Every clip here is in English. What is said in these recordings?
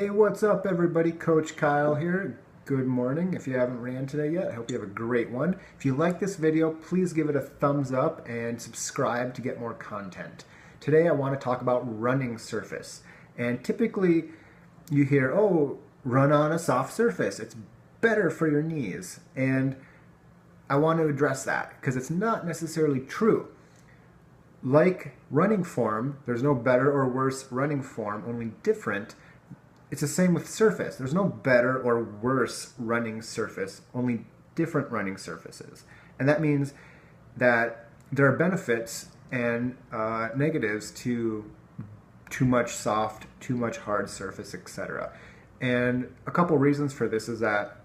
Hey, what's up everybody? Coach Kyle here. Good morning. If you haven't ran today yet, I hope you have a great one. If you like this video, please give it a thumbs up and subscribe to get more content. Today I want to talk about running surface. And typically you hear, oh, run on a soft surface. It's better for your knees. And I want to address that because it's not necessarily true. Like running form, there's no better or worse running form, only different. It's the same with surface. There's no better or worse running surface, only different running surfaces. And that means that there are benefits and negatives to too much soft, too much hard surface, etc. And a couple reasons for this is that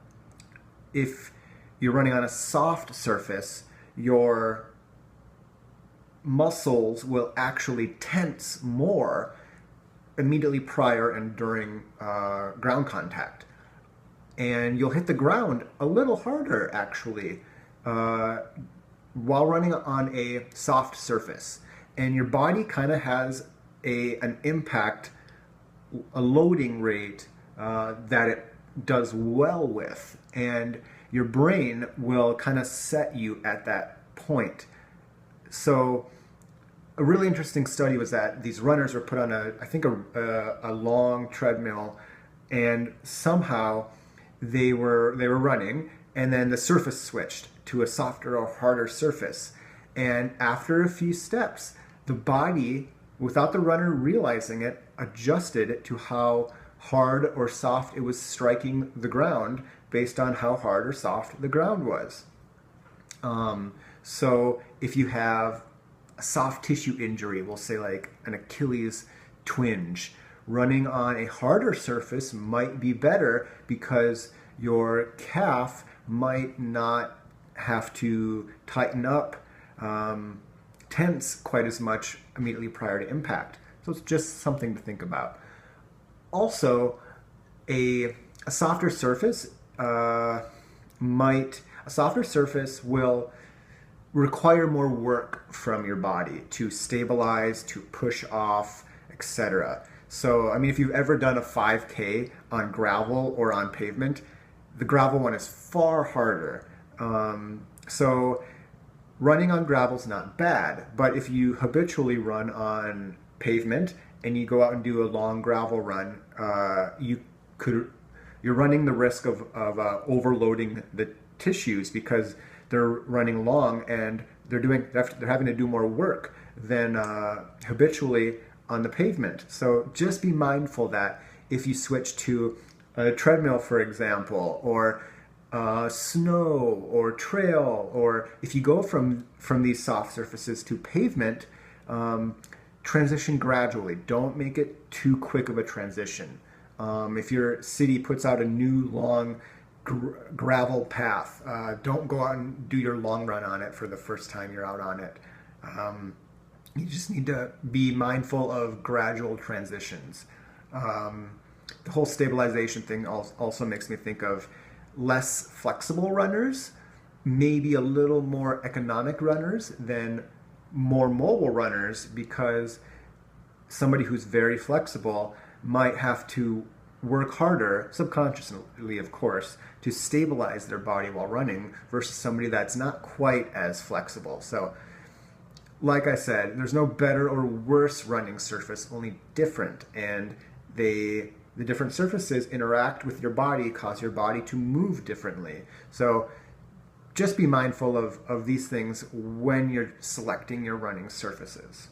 if you're running on a soft surface, your muscles will actually tense more immediately prior and during ground contact. And you'll hit the ground a little harder actually while running on a soft surface. And your body kind of has an impact, a loading rate that it does well with. And your brain will kind of set you at that point. So a really interesting study was that these runners were put on a long treadmill, and somehow they were running, and then the surface switched to a softer or harder surface. And after a few steps, the body, without the runner realizing it, adjusted it to how hard or soft it was striking the ground based on how hard or soft the ground was. So if you have a soft tissue injury, we'll say like an Achilles twinge, running on a harder surface might be better because your calf might not have to tighten up, tense quite as much immediately prior to impact. So it's just something to think about. Also, a softer surface will require more work from your body to stabilize, to push off, etc. So, I mean, if you've ever done a 5K on gravel or on pavement, the gravel one is far harder. So running on gravel is not bad, but if you habitually run on pavement and you go out and do a long gravel run, you're running the risk of overloading the tissues because they're running long and they're having to do more work than habitually on the pavement. So just be mindful that if you switch to a treadmill, for example, or snow or trail, or if you go from these soft surfaces to pavement, transition gradually. Don't make it too quick of a transition. If your city puts out a new long gravel path, don't go out and do your long run on it for the first time you're out on it. You just need to be mindful of gradual transitions. The whole stabilization thing also makes me think of less flexible runners, maybe a little more economic runners than more mobile runners, because somebody who's very flexible might have to work harder, subconsciously of course, to stabilize their body while running versus somebody that's not quite as flexible. So like I said, there's no better or worse running surface, only different, and the different surfaces interact with your body, cause your body to move differently. So just be mindful of these things when you're selecting your running surfaces.